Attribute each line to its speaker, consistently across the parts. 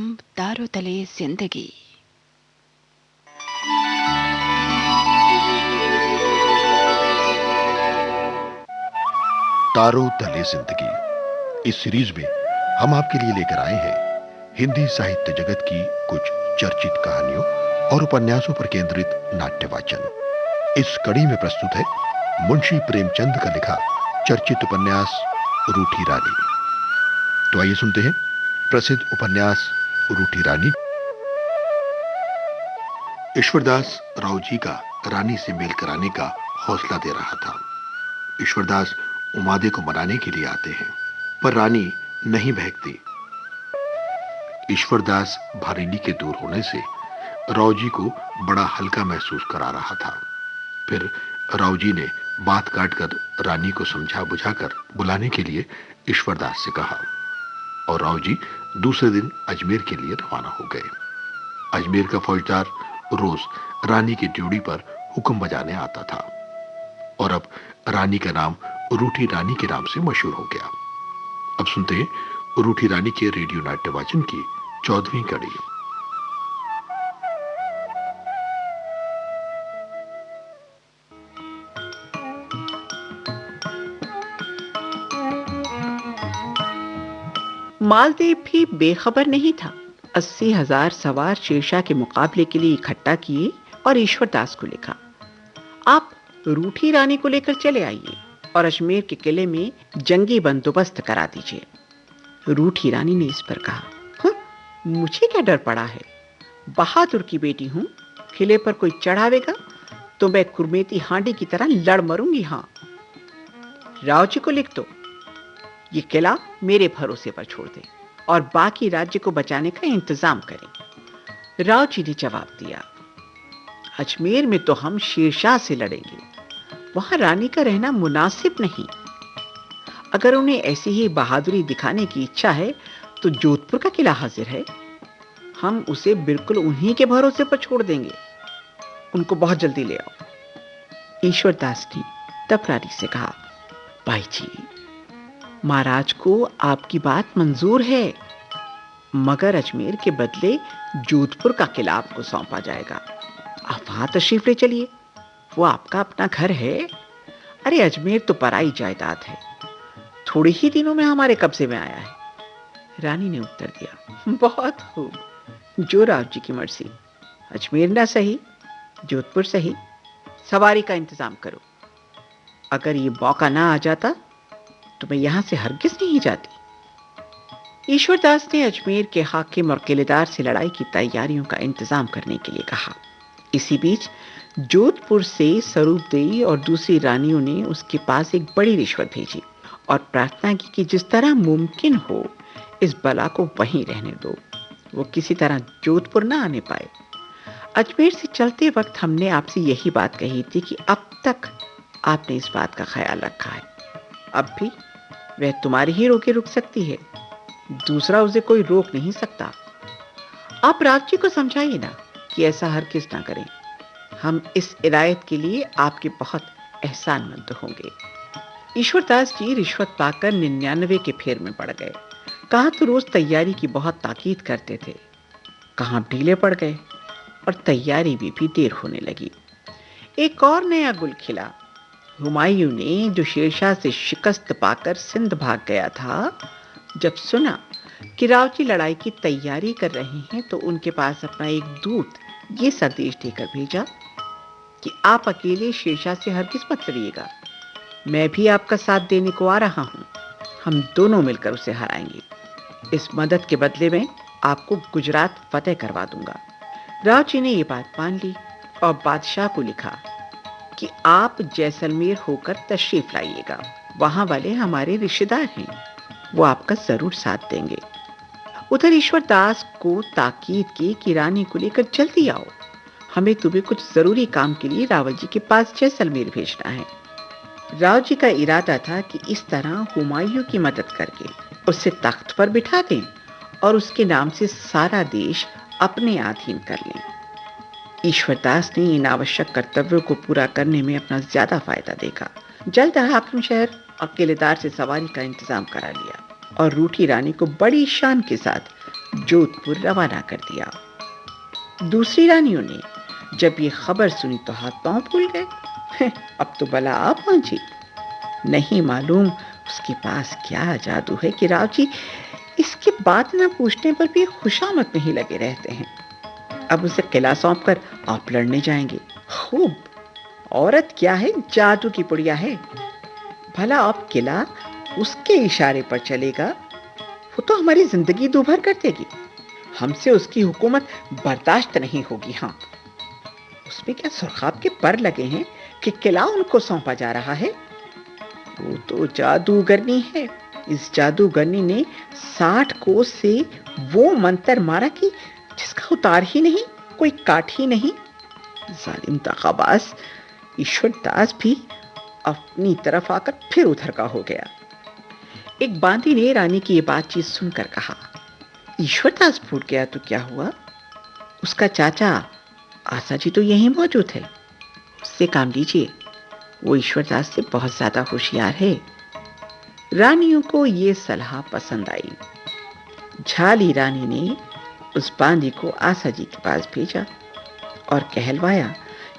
Speaker 1: कार्यक्रम तारों तले जिंदगी।
Speaker 2: तारों तले जिंदगी इस सीरीज में हम आपके लिए लेकर आए हैं हिंदी साहित्य जगत की कुछ चर्चित कहानियों और उपन्यासों पर केंद्रित नाट्य वाचन। इस कड़ी में प्रस्तुत है मुंशी प्रेमचंद का लिखा चर्चित उपन्यास रूठी रानी। तो आइए सुनते हैं प्रसिद्ध उपन्यास रूठी रानी। ईश्वरदास राव जी का रानी से मेल कराने का हौसला दे रहा था। ईश्वरदास उमादे को मनाने के लिए आते हैं, पर रानी नहीं बहकती। ईश्वरदास भारेली के दूर होने से राव जी को बड़ा हल्का महसूस करा रहा था। फिर राव जी ने बात काटकर रानी को समझा बुझाकर बुलाने के लिए ईश्वरदास से कहा और राव जी दूसरे दिन अजमेर के लिए रवाना हो गए। अजमेर का फौजदार रोज रानी की ड्यूटी पर हुक्म बजाने आता था और अब रानी का नाम रूठी रानी के नाम से मशहूर हो गया। अब सुनते हैं रूठी रानी के रेडियो नाट्य वाचन की 14वीं कड़ी।
Speaker 3: मालदेव भी बेखबर नहीं था। 80,000 सवार शेरशाह के मुकाबले के लिए इकट्ठा किए और ईश्वरदास को लिखा, आप रूठी रानी को लेकर चले आइए और अजमेर के किले में जंगी बंदोबस्त करा दीजिए। रूठी रानी ने इस पर कहा, मुझे क्या डर पड़ा है, बहादुर की बेटी हूं, किले पर कोई चढ़ावेगा तो मैं कुरमेती हांडी की तरह लड़ मरूंगी। हाँ, राव जी को लिख दो, ये किला मेरे भरोसे पर छोड़ दें और बाकी राज्य को बचाने का इंतजाम करें। राव जी ने जवाब दिया, अजमेर में तो हम शेरशाह से लड़ेंगे, वहां रानी का रहना मुनासिब नहीं। अगर उन्हें ऐसी ही बहादुरी दिखाने की इच्छा है तो जोधपुर का किला हाजिर है, हम उसे बिल्कुल उन्हीं के भरोसे पर छोड़ देंगे। उनको बहुत जल्दी ले आओ। ईश्वरदास ने तब रानी से कहा, भाई जी, महाराज को आपकी बात मंजूर है, मगर अजमेर के बदले जोधपुर का किला आपको सौंपा जाएगा। आप वहां तशरीफ ले चलिए, वो आपका अपना घर है। अरे अजमेर तो पराई जायदाद है, थोड़े ही दिनों में हमारे कब्जे में आया है। रानी ने उत्तर दिया, बहुत खूब, जो राव जी की मर्जी, अजमेर ना सही जोधपुर सही, सवारी का इंतजाम करो। अगर ये मौका ना आ जाता तो मैं यहां से हरगिज नहीं जाती। ईश्वरदास ने अजमेर के हाकिम और किलेदार से लड़ाई की तैयारियों का इंतजाम करने के लिए कहा। इसी बीच जोधपुर से स्वरूपदेवी और दूसरी रानियों ने उसके पास एक बड़ी रिश्वत भेजी और प्रार्थना की कि जिस तरह मुमकिन हो इस बला को वहीं रहने दो, वो किसी तरह जोधपुर ना आने पाए। अजमेर से चलते वक्त हमने आपसे यही बात कही थी कि अब तक आपने इस बात का ख्याल रखा है, अब भी वह तुम्हारी ही रोके रुक सकती है, दूसरा उसे कोई रोक नहीं सकता। आप राव जी को समझाइए ना कि ऐसा हरगिज ना करें, हम इस इदायत के लिए आपके बहुत एहसानमंद होंगे। ईश्वरदास जी रिश्वत पाकर 99 के फेर में पड़ गए। कहाँ तो रोज तैयारी की बहुत ताकीद करते थे, कहाँ ढीले पड़ गए और तैयारी भी देर होने लगी। एक और नया गुल खिला। हुमायूं ने, जो शेरशाह से शिकस्त पाकर सिंध भाग गया था, जब सुना कि राव जी लड़ाई की तैयारी कर रहे हैं तो उनके पास अपना एक दूत ये संदेश देकर भेजा कि आप अकेले शेरशाह से हरगिज मत लड़िएगा, मैं भी आपका साथ देने को आ रहा हूं, हम दोनों मिलकर उसे हराएंगे। इस मदद के बदले में आपको गुजरात फतेह करवा दूंगा। राव जी ने ये बात मान ली और बादशाह को लिखा कि आप जैसलमेर होकर तशरीफ लाइएगा, वहां वाले हमारे रिश्तेदार हैं, वो आपका जरूर साथ देंगे। उधर ईश्वरदास को ताकीद की कि रानी को लेकर जल्दी आओ, हमें तुम्हें कुछ जरूरी काम के लिए रावल जी के पास जैसलमेर भेजना है। राव जी का इरादा था कि इस तरह हुमायूं की मदद करके उसे तख्त पर बिठा दें और उसके नाम से सारा देश अपने अधीन कर लें। ईश्वरदास ने इन आवश्यक कर्तव्यों को पूरा करने में अपना ज्यादा फायदा देखा। जल्द हाकिम शहर और किलेदार से सवारी का इंतजाम करा लिया और रूठी रानी को बड़ी शान के साथ जोधपुर रवाना कर दिया। दूसरी रानियों ने जब ये खबर सुनी तो हाथ पांव फूल गए। अब तो भला आप पहुंची। नहीं मालूम उसके पास क्या जादू है कि राव जी इसके बात ना पूछने पर भी खुशामद में ही लगे रहते हैं। अब उसे किला सौंप कर आप लड़ने जाएंगे। खूब, औरत क्या है, जादू की पुड़िया है। भला अब किला उसके इशारे पर चलेगा, वो तो हमारी जिंदगी दूभर कर देगी। हमसे उसकी हुकूमत बर्दाश्त नहीं होगी। हाँ, उसमें क्या सुरखाब के पर लगे हैं कि किला उनको सौंपा जा रहा है? वो तो जादूगरनी है। इस जादूगरनी ने 60 कोस से वो मंत्र मारा कि जिसका उतार ही नहीं, कोई काट ही नहीं। जालिम दगाबाज ईश्वर दास भी अपनी तरफ आकर फिर उधर का हो गया। एक बांदी ने रानी की ये बातचीत सुनकर कहा, ईश्वर दास फूट गया तो क्या हुआ? उसका चाचा आशा जी तो यहीं मौजूद है, उससे काम लीजिए। वो ईश्वर दास से बहुत ज्यादा होशियार है। रानियों को ये सलाह पसंद आई। झाली रानी ने उस बांदी को आशा जी के पास भेजा और कहलवाया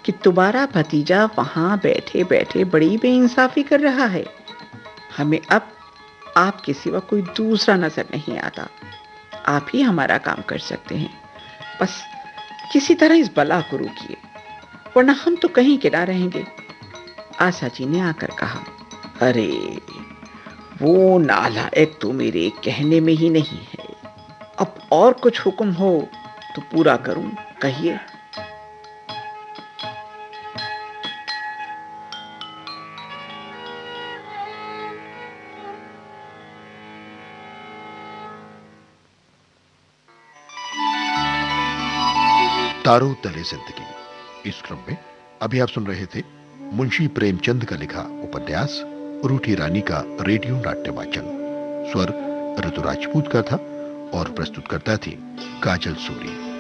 Speaker 3: कि तुम्हारा भतीजा वहां बैठे बैठे बड़ी बेइंसाफी कर रहा है। हमें अब आपके सिवा कोई दूसरा नजर नहीं आता। आप ही हमारा काम कर सकते हैं। बस किसी तरह इस बला को रोकिए, वरना हम तो कहीं के ना रहेंगे। आशा जी ने आकर कहा, अरे वो नालायक तो मेरे कहने में ही नहीं है। अब और कुछ हुक्म हो तो पूरा करूं, कहिए।
Speaker 2: तारों तले जिंदगी। इस क्रम में अभी आप सुन रहे थे मुंशी प्रेमचंद का लिखा उपन्यास रूठी रानी का रेडियो नाट्य वाचन। स्वर ऋतु राजपूत का था और प्रस्तुत करता थी काजल सूरी।